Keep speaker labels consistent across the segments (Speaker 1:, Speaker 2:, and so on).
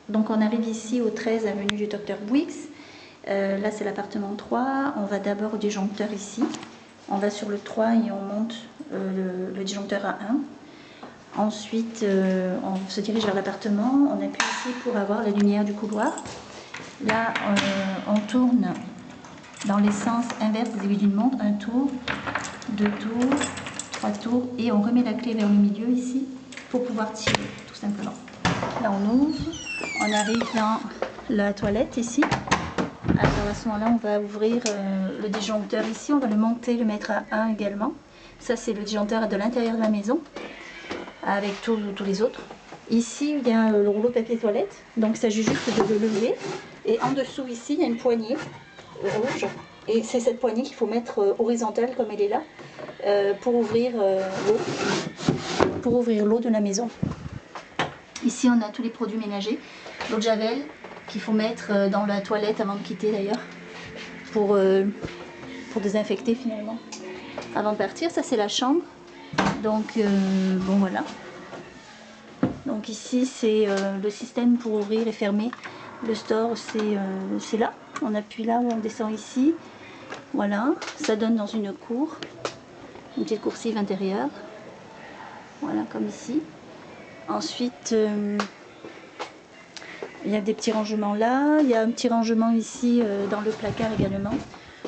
Speaker 1: Donc on arrive ici au 13 avenue du Docteur Bouix. Là c'est l'appartement 3. On va d'abord au disjoncteur ici. On va sur le 3 et on monte le disjoncteur à 1. Ensuite on se dirige vers l'appartement. On appuie ici pour avoir la lumière du couloir. Là on tourne dans les sens inverse des aiguilles d'une montre. 1 tour, 2 tours, 3 tours. Et on remet la clé vers le milieu ici pour pouvoir tirer tout simplement. Là on ouvre. On arrive dans la toilette ici. Alors à ce moment-là, on va ouvrir le disjoncteur ici. On va le monter, le mettre à 1 également. Ça, c'est le disjoncteur de l'intérieur de la maison, avec tous les autres. Ici, il y a le rouleau de papier toilette. Donc, il s'agit juste de le lever. Et en dessous, ici, il y a une poignée rouge. Et c'est cette poignée qu'il faut mettre horizontale, comme elle est là, pour ouvrir l'eau de la maison. Ici, on a tous les produits ménagers. L'eau de Javel qu'il faut mettre dans la toilette avant de quitter d'ailleurs, pour désinfecter finalement. Avant de partir, ça c'est la chambre. Donc bon voilà. Donc ici c'est le système pour ouvrir et fermer. Le store c'est là. On appuie là ou on descend ici. Voilà, ça donne dans une cour. Une petite coursive intérieure. Voilà, comme ici. Ensuite, il y a des petits rangements là. Il y a un petit rangement ici dans le placard également.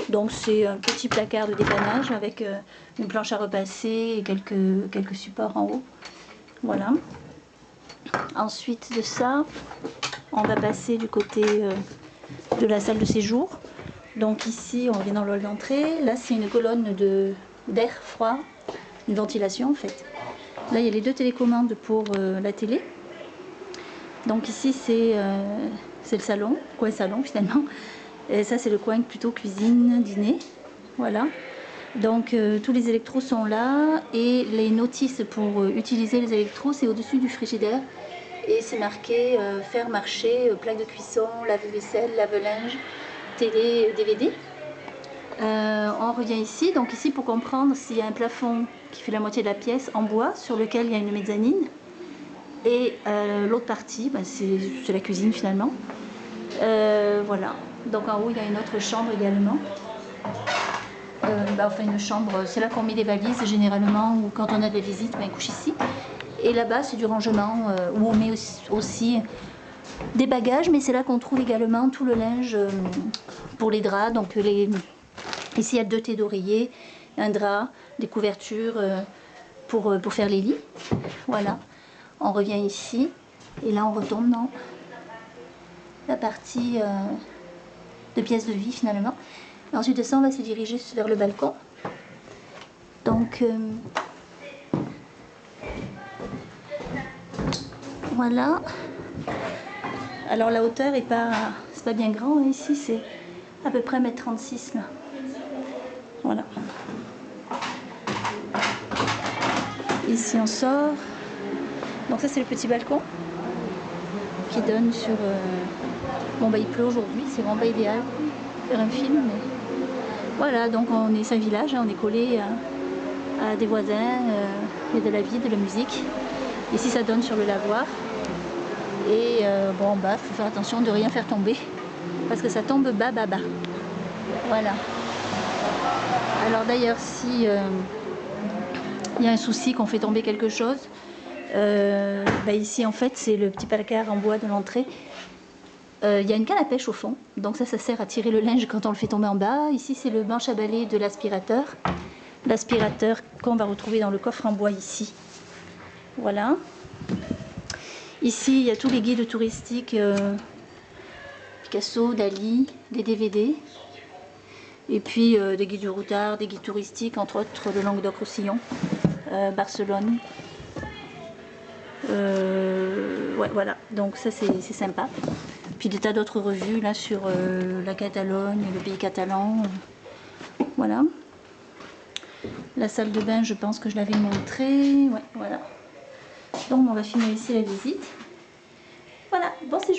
Speaker 1: Donc c'est un petit placard de dépannage avec une planche à repasser et quelques supports en haut. Voilà. Ensuite de ça, on va passer du côté de la salle de séjour. Donc ici, on vient dans le hall d'entrée. Là, c'est une colonne d'air froid, une ventilation en fait. Là, il y a les 2 télécommandes pour la télé. Donc ici, c'est le salon, coin salon finalement. Et ça, c'est le coin plutôt cuisine, dîner. Voilà. Donc tous les électros sont là. Et les notices pour utiliser les électros, c'est au-dessus du frigidaire. Et c'est marqué faire marcher, plaque de cuisson, lave-vaisselle, lave-linge, télé, DVD. On revient ici. Donc ici, pour comprendre, s'il y a un plafond qui fait la moitié de la pièce en bois, sur lequel il y a une mezzanine. Et l'autre partie, bah, c'est la cuisine finalement. Voilà. Donc en haut, il y a une autre chambre également. Enfin une chambre, c'est là qu'on met les valises généralement, ou quand on a des visites, on couche ici. Et là-bas, c'est du rangement où on met aussi des bagages, mais c'est là qu'on trouve également tout le linge pour les draps. Donc ici, il y a 2 thés d'oreiller, un drap, des couvertures pour faire les lits. Voilà. On revient ici et là on retombe dans la partie de pièces de vie finalement. Et ensuite de ça, on va se diriger vers le balcon. Donc voilà. Alors la hauteur est c'est pas bien grand, hein. Ici c'est à peu près 1,36 m là. Voilà. Ici on sort. Donc ça c'est le petit balcon qui donne sur... Bon bah il pleut aujourd'hui, c'est vraiment pas idéal pour faire un film, mais... Voilà, donc c'est un village, hein, on est collé à des voisins, il y a de la vie, de la musique. Ici ça donne sur le lavoir. Et bon en bas, il faut faire attention de ne rien faire tomber, parce que ça tombe bas. Voilà. Alors d'ailleurs, si il y a un souci qu'on fait tomber quelque chose, ici en fait c'est le petit placard en bois de l'entrée. Il y a une canne à pêche au fond, donc ça sert à tirer le linge quand on le fait tomber en bas. Ici c'est le manche à balai de l'aspirateur, qu'on va retrouver dans le coffre en bois ici. Voilà. Ici il y a tous les guides touristiques, Picasso, Dali, des DVD, et puis des guides du routard, des guides touristiques, entre autres le Languedoc-Roussillon, Barcelone. Ouais, voilà, donc ça c'est sympa. Puis des tas d'autres revues là sur la Catalogne, le pays catalan. Voilà. La salle de bain, je pense que je l'avais montré. Ouais, voilà. Donc on va finir ici la visite. Voilà, bon séjour.